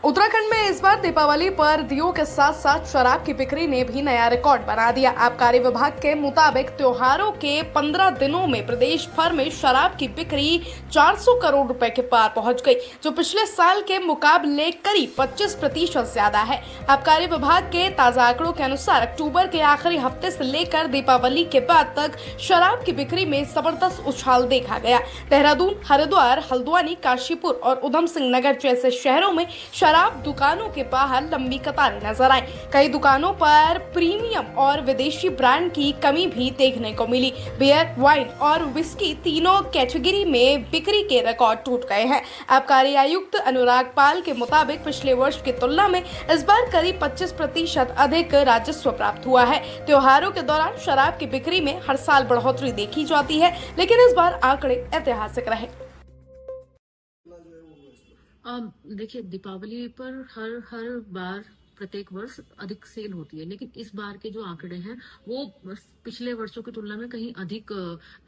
उत्तराखंड में इस बार दीपावली पर दियों के साथ साथ शराब की बिक्री ने भी नया रिकॉर्ड बना दिया। आबकारी विभाग के मुताबिक त्योहारों के 15 दिनों में प्रदेश भर में शराब की बिक्री 400 करोड़ रुपए के पार पहुंच गई, जो पिछले साल के मुकाबले करीब 25% ज्यादा है। आबकारी विभाग के ताजा आंकड़ों के अनुसार अक्टूबर के आखिरी हफ्ते से लेकर दीपावली के बाद तक शराब की बिक्री में जबरदस्त उछाल देखा गया। देहरादून, हरिद्वार, हल्द्वानी, काशीपुर और उधम सिंह नगर जैसे शहरों में शराब दुकानों के बाहर लंबी कतारें नजर आई। कई दुकानों पर प्रीमियम और विदेशी ब्रांड की कमी भी देखने को मिली। बियर, वाइन और विस्की तीनों कैटेगरी में बिक्री के रिकॉर्ड टूट गए हैं। आबकारी आयुक्त अनुराग पाल के मुताबिक पिछले वर्ष की तुलना में इस बार करीब 25% अधिक राजस्व प्राप्त हुआ है। त्योहारों के दौरान शराब की बिक्री में हर साल बढ़ोतरी देखी जाती है, लेकिन इस बार आंकड़े ऐतिहासिक रहे। देखिए, दीपावली पर हर बार प्रत्येक वर्ष अधिक सेल होती है, लेकिन इस बार के जो आंकड़े हैं वो पिछले वर्षों की तुलना में कहीं अधिक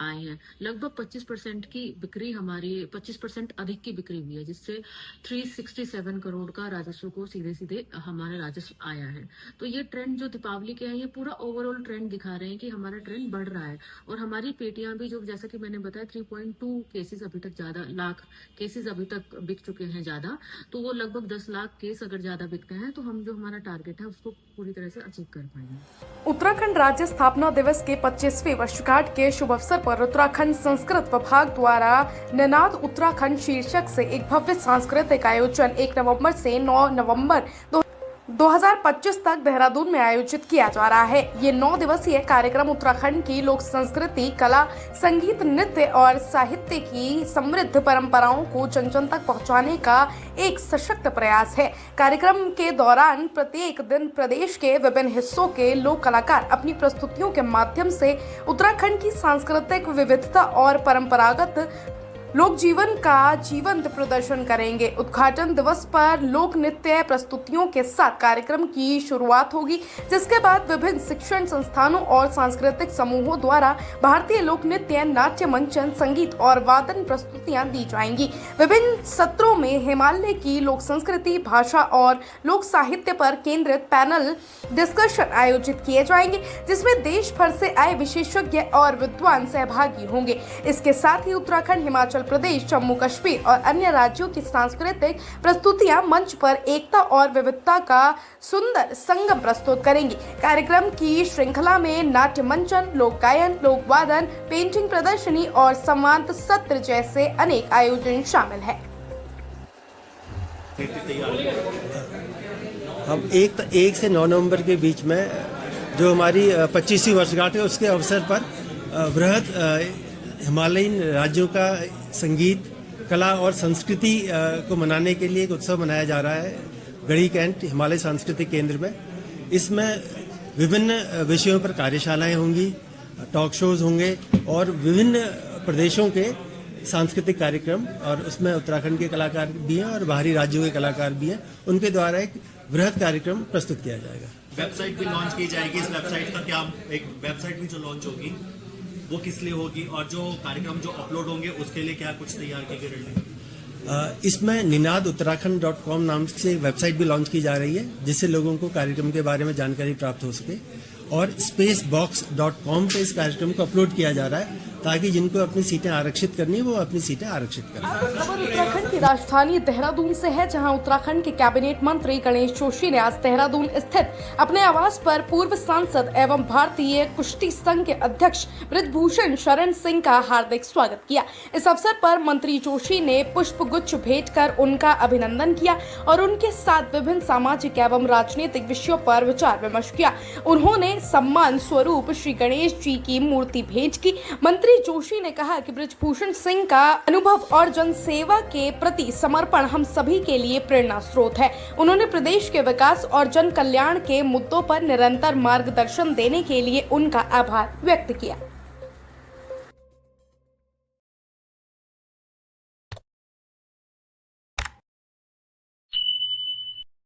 आए हैं। लगभग 25% की बिक्री, हमारी 25% अधिक की बिक्री हुई है, जिससे 367 करोड़ का राजस्व को सीधे हमारा राजस्व आया है। तो ये ट्रेंड जो दीपावली के हैं, ये पूरा ओवरऑल ट्रेंड दिखा रहे हैं कि हमारा ट्रेंड बढ़ रहा है। और हमारी पेटियां भी, जो जैसा कि मैंने बताया, 3.2 केसेस अभी तक ज्यादा, लाख केसेस अभी तक बिक चुके हैं ज्यादा। तो वो लगभग 10 लाख केस अगर ज्यादा बिकते हैं तो हम जो हमारा टारगेट है उसको पूरी तरह से अचीव कर पाएंगे। उत्तराखंड राज्य स्थापना दिवस के 25वें वर्षगांठ के शुभ अवसर पर उत्तराखंड संस्कृत विभाग द्वारा निनाद उत्तराखंड शीर्षक से एक भव्य सांस्कृतिक आयोजन 1 नवंबर से 9 नवंबर 2025 तक देहरादून में आयोजित किया जा रहा है। ये 9 दिवसीय कार्यक्रम उत्तराखंड की लोक संस्कृति, कला, संगीत, नृत्य और साहित्य की समृद्ध परंपराओं को जन जन तक पहुंचाने का एक सशक्त प्रयास है। कार्यक्रम के दौरान प्रत्येक दिन प्रदेश के विभिन्न हिस्सों के लोक कलाकार अपनी प्रस्तुतियों के माध्यम से उत्तराखंड की सांस्कृतिक विविधता और परंपरागत लोक जीवन का जीवंत प्रदर्शन करेंगे। उद्घाटन दिवस पर लोक नृत्य प्रस्तुतियों के साथ कार्यक्रम की शुरुआत होगी, जिसके बाद विभिन्न शिक्षण संस्थानों और सांस्कृतिक समूहों द्वारा भारतीय लोक नृत्य, नाट्य मंचन, संगीत और वादन प्रस्तुतियां दी जाएंगी। विभिन्न सत्रों में हिमालय की लोक संस्कृति, भाषा और लोक साहित्य पर केंद्रित पैनल डिस्कशन आयोजित किए जाएंगे, जिसमें देश भर से आए विशेषज्ञ और विद्वान सहभागी होंगे। इसके साथ ही उत्तराखंड, हिमाचल प्रदेश, जम्मू कश्मीर और अन्य राज्यों की सांस्कृतिक प्रस्तुतियां मंच पर एकता और विविधता का सुंदर संगम प्रस्तुत करेंगी। कार्यक्रम की श्रृंखला में नाट्य मंचन, लोक गायन, लोक वादन, पेंटिंग प्रदर्शनी और संवाद सत्र जैसे अनेक आयोजन शामिल हैं। हम 1 से 9 नवंबर के बीच में जो हमारी 25वीं वर्षगांठ है, उसके अवसर पर बृहद हिमालयन राज्यों का संगीत, कला और संस्कृति को मनाने के लिए एक उत्सव मनाया जा रहा है गढ़ी कैंट हिमालय सांस्कृतिक केंद्र में। इसमें विभिन्न विषयों पर कार्यशालाएं होंगी, टॉक शोज होंगे और विभिन्न प्रदेशों के सांस्कृतिक कार्यक्रम, और उसमें उत्तराखंड के कलाकार भी हैं और बाहरी राज्यों के कलाकार भी हैं। उनके द्वारा एक बृहद कार्यक्रम प्रस्तुत किया जाएगा। वेबसाइट भी लॉन्च की जाएगी। इस वेबसाइट का क्या, एक वेबसाइट भी जो लॉन्च होगी वो किस लिए होगी, और जो कार्यक्रम जो अपलोड होंगे उसके लिए क्या कुछ तैयार की गई? इसमें ninaaduttarakhand.com नाम से वेबसाइट भी लॉन्च की जा रही है, जिससे लोगों को कार्यक्रम के बारे में जानकारी प्राप्त हो सके, और spacebox.com पे इस कार्यक्रम को अपलोड किया जा रहा है, ताकि जिनको अपनी सीटें आरक्षित करनी है वो अपनी सीटें आरक्षित करें। खबर उत्तराखंड की राजधानी देहरादून से है, जहां उत्तराखंड के कैबिनेट मंत्री गणेश जोशी ने आज देहरादून स्थित अपने आवास पर पूर्व सांसद एवं भारतीय कुश्ती संघ के अध्यक्ष बृजभूषण शरण सिंह का हार्दिक स्वागत किया। इस अवसर पर मंत्री जोशी ने पुष्प गुच्छ भेंट कर उनका अभिनंदन किया और उनके साथ विभिन्न सामाजिक एवं राजनीतिक विषयों पर विचार विमर्श किया। उन्होंने सम्मान स्वरूप श्री गणेश जी की मूर्ति भेंट की। मंत्री जोशी ने कहा कि बृजभूषण सिंह का अनुभव और जनसेवा के प्रति समर्पण हम सभी के लिए प्रेरणा स्रोत है। उन्होंने प्रदेश के विकास और जन कल्याण के मुद्दों पर निरंतर मार्गदर्शन देने के लिए उनका आभार व्यक्त किया।